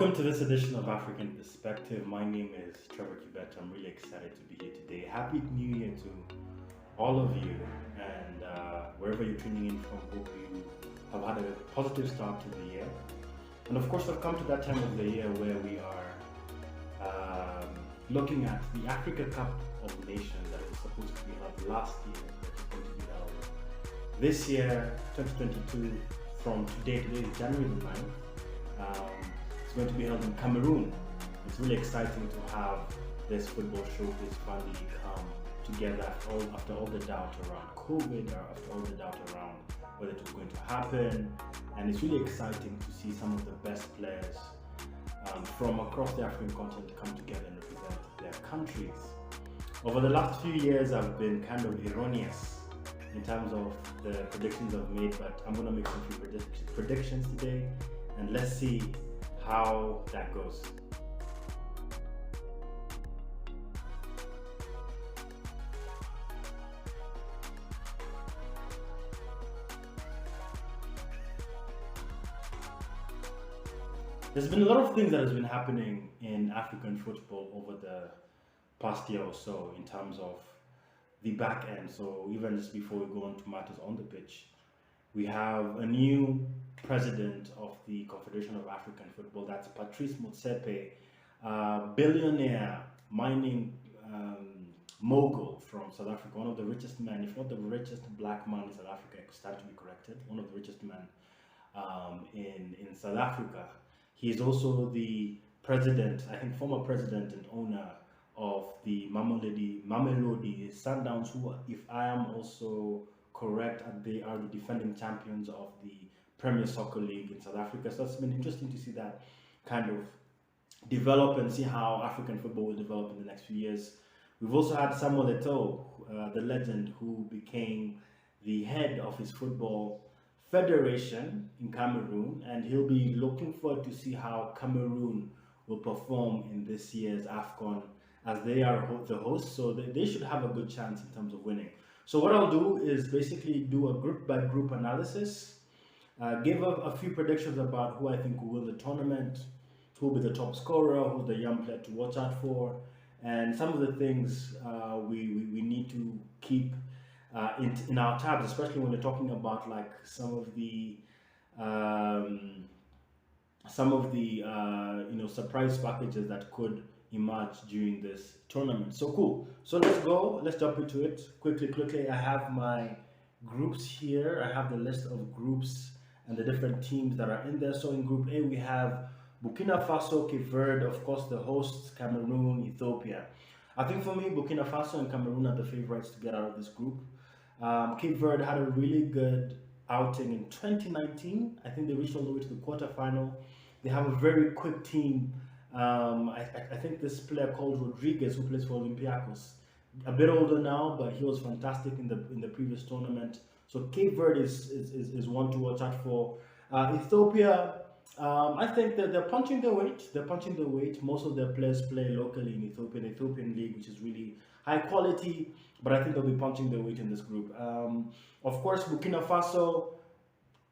Welcome to this edition of African Perspective. My name is Trevor Kibet. I'm really excited to be here today. Happy New Year to all of you, and wherever you're tuning in from, hope you have had a positive start to the year. And of course, we've come to that time of the year where we are looking at the Africa Cup of Nations that was supposed to be held last year, but it's going to be held this year, 2022, from today is January the 9th. It's going to be held in Cameroon. It's really exciting to have this football showcase finally come together after all the doubt around COVID, or after all the doubt around whether it was going to happen. And it's really exciting to see some of the best players from across the African continent come together and represent their countries. Over the last few years, I've been kind of erroneous in terms of the predictions I've made, but I'm going to make some few predictions today, and let's see how that goes. There's been a lot of things that has been happening in African football over the past year or so in terms of the back end. So even just before we go on to matters on the pitch, we have a new president of the Confederation of African Football. That's Patrice Motsepe, billionaire mining mogul from South Africa, one of the richest men, if not the richest black man in South Africa. I stand to be corrected, one of the richest men in South Africa. He is also the president, I think former president and owner of the Mamelodi Sundowns, who, if I am also correct, they are the defending champions of the Premier Soccer League in South Africa. So it's been interesting to see that kind of develop and see how African football will develop in the next few years. We've also had Samuel Eto'o, the legend, who became the head of his football federation in Cameroon, and he'll be looking forward to see how Cameroon will perform in this year's Afcon, as they are the hosts, so they should have a good chance in terms of winning. So what I'll do is basically do a group by group analysis, give a few predictions about who I think will win the tournament, who will be the top scorer, who's the young player to watch out for, and some of the things we need to keep in our tabs, especially when you're talking about like some of the surprise packages that could emerge during this tournament. So cool. So let's jump into it quickly. I have my groups here. I have the list of groups and the different teams that are in there. So in Group A we have Burkina Faso, Cape Verde, of course the hosts, Cameroon, Ethiopia. I think for me, Burkina Faso and Cameroon are the favorites to get out of this group. Cape Verde had a really good outing in 2019. I think they reached all the way to the quarterfinal. They have a very quick team. I think this player called Rodriguez, who plays for Olympiacos, a bit older now, but he was fantastic in the previous tournament. So Cape Verde is one to watch out for. Ethiopia, I think that they're punching their weight. Most of their players play locally in Ethiopian league, which is really high quality, but I think they'll be punching their weight in this group. Of course, Burkina Faso,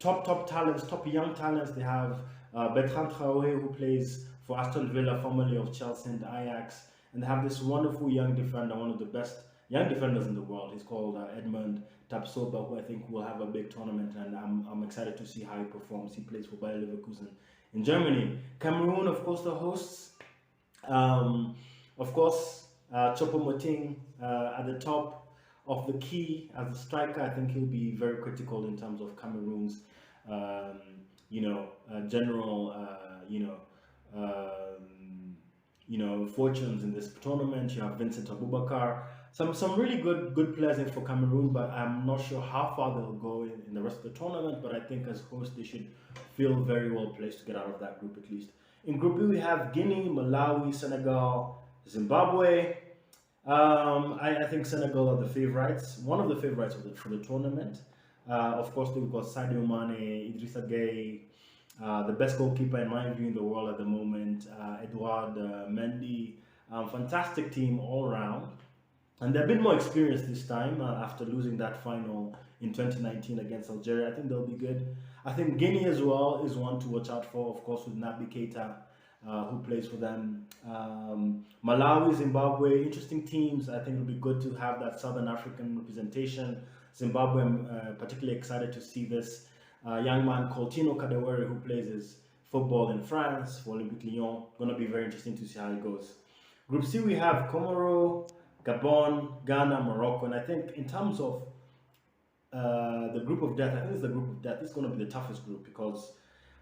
top talents, top young talents. They have Bertrand Traoré, who plays for Aston Villa, formerly of Chelsea and Ajax, and they have this wonderful young defender, one of the best young defenders in the world. He's called Edmund Tapsoba, who I think will have a big tournament, and I'm excited to see how he performs. He plays for Bayer Leverkusen in Germany. Cameroon, of course, the hosts. Of course, Choupo-Moting at the top of the key as a striker. I think he'll be very critical in terms of Cameroon's, general, fortunes in this tournament. You have Vincent Abubakar, some really good players in for Cameroon, but I'm not sure how far they'll go in the rest of the tournament. But I think as hosts, they should feel very well placed to get out of that group at least. In Group B, we have Guinea, Malawi, Senegal, Zimbabwe. I think Senegal are the favorites, one of the favorites for the tournament. Of course, we've got Sadio Mane, Idrissa Gueye, the best goalkeeper in my view in the world at the moment, Edouard Mendy. Fantastic team all around. And they're a bit more experienced this time after losing that final in 2019 against Algeria. I think they'll be good. I think Guinea as well is one to watch out for, of course, with Naby Keita who plays for them. Malawi, Zimbabwe, interesting teams. I think it'll be good to have that Southern African representation. Zimbabwe, I'm particularly excited to see this young man called Tino Kadewere, who plays his football in France for Olympique Lyon. Going to be very interesting to see how it goes. Group C, we have Comoro, Gabon, Ghana, Morocco, and I think in terms of the group of death, I think it's the group of death. It's going to be the toughest group because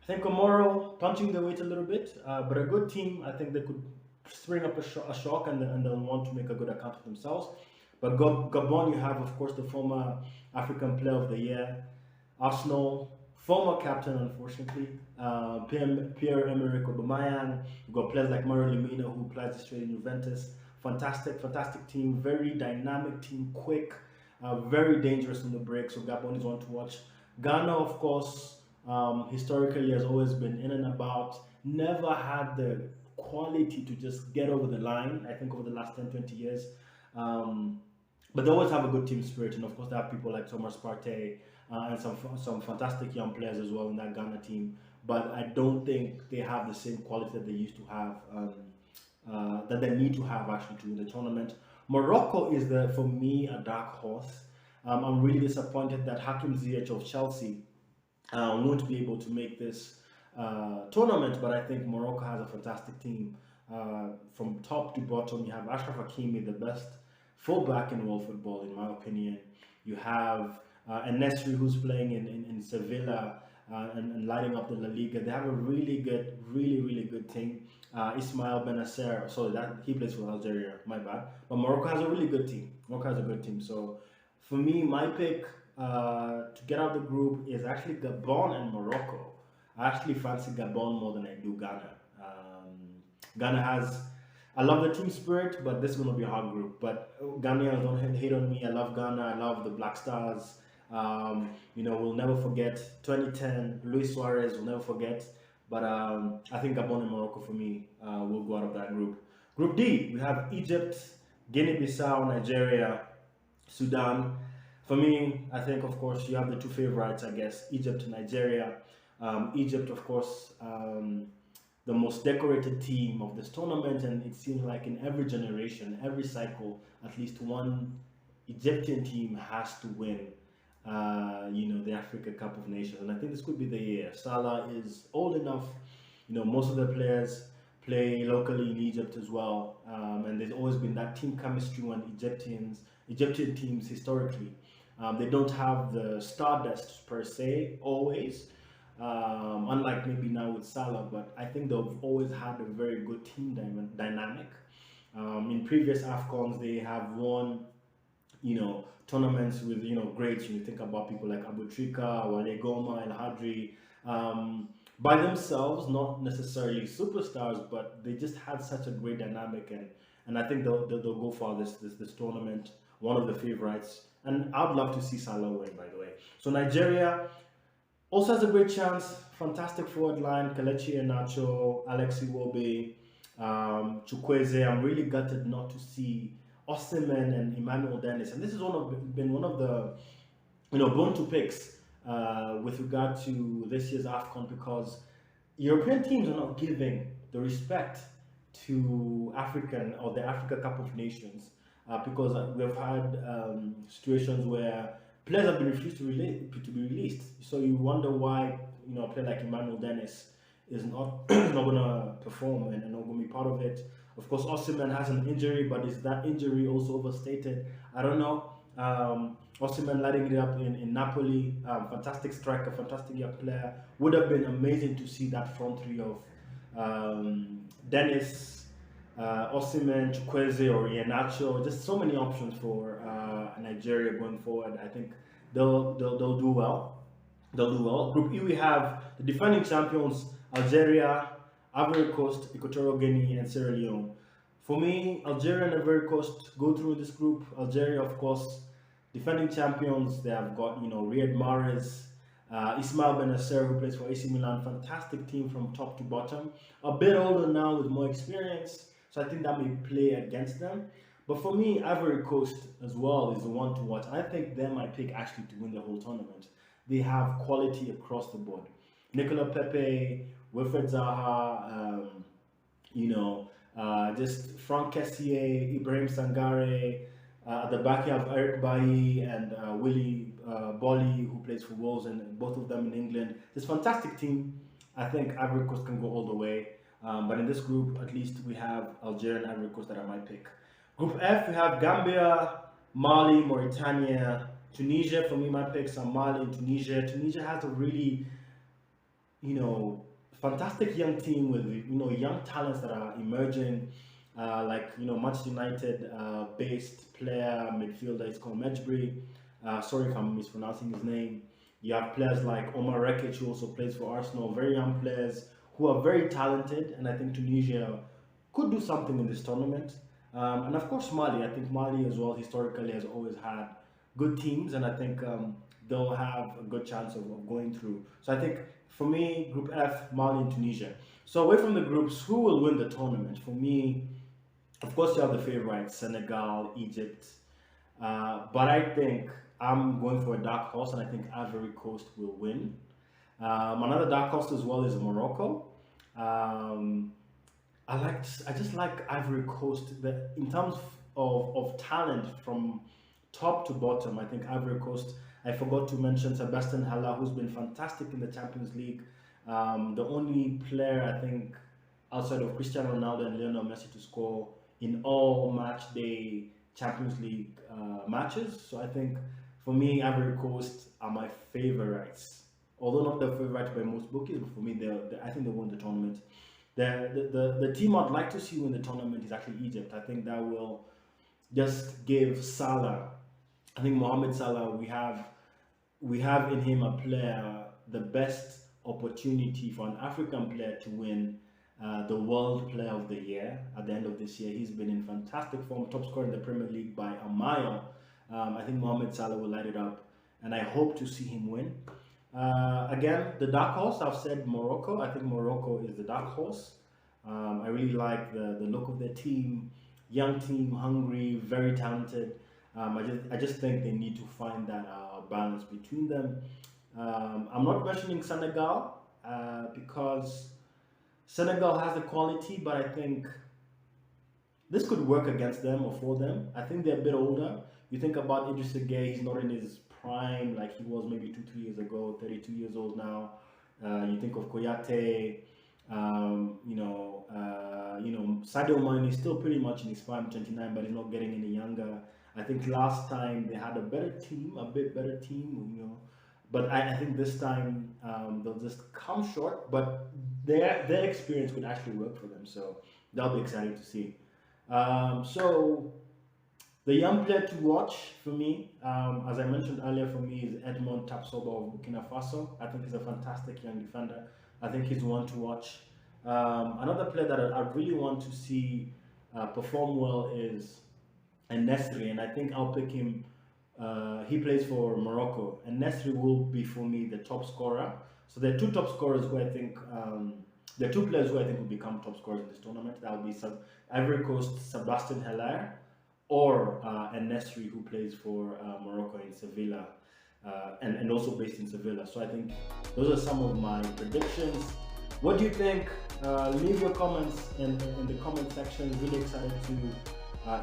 I think Comoro punching their weight a little bit, but a good team. I think they could spring up a shock and they'll want to make a good account of themselves. But Gabon, you have, of course, the former African Player of the Year, Arsenal, former captain, unfortunately, Pierre-Emerick Aubameyang. You've got players like Mario Lemina, who plays straight in Juventus. Fantastic, fantastic team, very dynamic team, quick, very dangerous on the break. So Gabon is one to watch. Ghana, of course, historically has always been in and about. Never had the quality to just get over the line. I think over the last 10, 20 years. But they always have a good team spirit, and of course they have people like Thomas Partey and some fantastic young players as well in that Ghana team. But I don't think they have the same quality that they used to have, that they need to have actually to win the tournament. Morocco is for me a dark horse. I'm really disappointed that Hakim Ziyech of Chelsea won't be able to make this tournament, but I think Morocco has a fantastic team. From top to bottom, you have Ashraf Hakimi, the best fullback in world football, in my opinion. You have Enesri, who's playing in Sevilla and lighting up the La Liga. They have a really good, really good team. Ismail Benacer, sorry, that he plays for Algeria, my bad. But Morocco has a really good team. Morocco has a good team. So for me, my pick to get out of the group is actually Gabon and Morocco. I actually fancy Gabon more than I do Ghana. Ghana has, I love the team spirit, but this is going to be a hard group. But Ghanaians don't hate on me. I love Ghana. I love the Black Stars. We'll never forget 2010. Luis Suarez, we'll never forget. But I think Gabon and Morocco for me will go out of that group. Group D, we have Egypt, Guinea-Bissau, Nigeria, Sudan. For me, I think, of course, you have the two favorites, I guess, Egypt and Nigeria. Egypt, of course, the most decorated team of this tournament, and it seems like in every generation, every cycle, at least one Egyptian team has to win, the Africa Cup of Nations, and I think this could be the year. Salah is old enough, most of the players play locally in Egypt as well, and there's always been that team chemistry when Egyptian teams historically. They don't have the stardust per se always, unlike maybe now with Salah, but I think they've always had a very good team dynamic. In previous Afcons, they have won, tournaments with, greats. You think about people like Abu Trika, Wale Goma, El Hadri, by themselves, not necessarily superstars, but they just had such a great dynamic, and I think they'll go far this tournament. One of the favorites, and I'd love to see Salah win, by the way. So Nigeria also has a great chance. Fantastic forward line: Kelechi Iheanacho, Alex Iwobi, Chukwueze. I'm really gutted not to see Osimhen and Emmanuel Dennis, and this is been one of the bone to picks with regard to this year's Afcon, because European teams are not giving the respect to African or the Africa Cup of Nations, because we've had situations where players have been refused to be released. So you wonder why a player like Emmanuel Dennis is not going to perform and not going to be part of it. Of course, Osimhen has an injury, but is that injury also overstated? I don't know. Osimhen lighting it up in Napoli, fantastic striker, fantastic young player. Would have been amazing to see that front three of Dennis, Osimhen, Chukwueze, or Iheanacho. Just so many options for Nigeria going forward. I think they'll do well. They'll do well. Group E, we have the defending champions: Algeria, Ivory Coast, Equatorial Guinea, and Sierra Leone. For me, Algeria and Ivory Coast go through this group. Algeria, of course, defending champions. They have got Riyad Mahrez, Ismail Benacer, who plays for AC Milan. Fantastic team from top to bottom. A bit older now with more experience, so I think that may play against them. But for me, Ivory Coast as well is the one to watch. I think they're my pick actually to win the whole tournament. They have quality across the board. Nicola Pepe, Wilfred Zaha, you know, just Frank Kessié, Ibrahim Sangare. At the back, you have Eric Bailly and Willie Bolly, who plays for Wolves, and both of them in England. It's a fantastic team. I think Ivory Coast can go all the way. But in this group, at least we have Algeria and Ivory Coast that are my pick. Group F, we have Gambia, Mali, Mauritania, Tunisia. For me, my picks are Mali and Tunisia. Tunisia has a really, you know, fantastic young team with, you know, young talents that are emerging, like, you know, Manchester United based player midfielder is called Mejbri. Sorry if I'm mispronouncing his name. You have players like Omar Rekic, who also plays for Arsenal. Very young players who are very talented, and I think Tunisia could do something in this tournament. And of course Mali. I think Mali as well historically has always had good teams, and I think they'll have a good chance of going through. So I think for me, Group F, Mali and Tunisia. So away from the groups, who will win the tournament? For me, of course, you have the favorites, Senegal, Egypt. But I think I'm going for a dark horse, and I think Ivory Coast will win. Another dark horse as well is Morocco. Um, I just like Ivory Coast. In terms of talent from top to bottom, I think Ivory Coast. I forgot to mention Sebastian Haller, who's been fantastic in the Champions League. The only player I think outside of Cristiano Ronaldo and Lionel Messi to score in all match day Champions League matches. So I think for me, Ivory Coast are my favorites. Although not the favorites by most bookies, but for me, I think they won the tournament. The team I'd like to see win the tournament is actually Egypt. I think that will just give Salah. I think Mohamed Salah. We have in him a player, the best opportunity for an African player to win the World Player of the Year at the end of this year. He's been in fantastic form, top scorer in the Premier League by a mile. I think Mohamed Salah will light it up, and I hope to see him win. Again, the dark horse, I've said Morocco. I think Morocco is the dark horse. I really like the look of their team, young team, hungry, very talented. I just think they need to find that balance between them. I'm not mentioning Senegal because Senegal has the quality, but I think this could work against them or for them. I think they're a bit older. You think about Idrissa Gueye, he's not in his prime like he was maybe 2-3 years ago, 32 years old now. You think of Koyate, Sadio Mane is still pretty much in his prime, 29, but he's not getting any younger. I think last time they had a better team, a bit better team, but I think this time they'll just come short, but their experience could actually work for them, so that'll be exciting to see. So the young player to watch for me, as I mentioned earlier, for me is Edmond Tapsoba of Burkina Faso. I think he's a fantastic young defender. I think he's one to watch. Another player that I really want to see perform well is Nesri, and I think I'll pick him. He plays for Morocco, and Nesri will be for me the top scorer. So there are two top scorers who I think, there are two players who I think will become top scorers in this tournament. That will be Ivory Coast Sebastian Haller or Nesri, who plays for Morocco in Sevilla, and also based in Sevilla. So I think those are some of my predictions. What do you think? Leave your comments in the comment section. Really excited to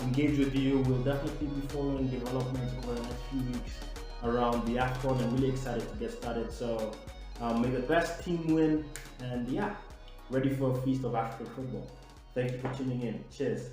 engage with you. We'll definitely be following developments over the next few weeks around the Afcon. I'm really excited to get started. So may the best team win, and yeah, ready for a feast of African football. Thank you for tuning in. Cheers.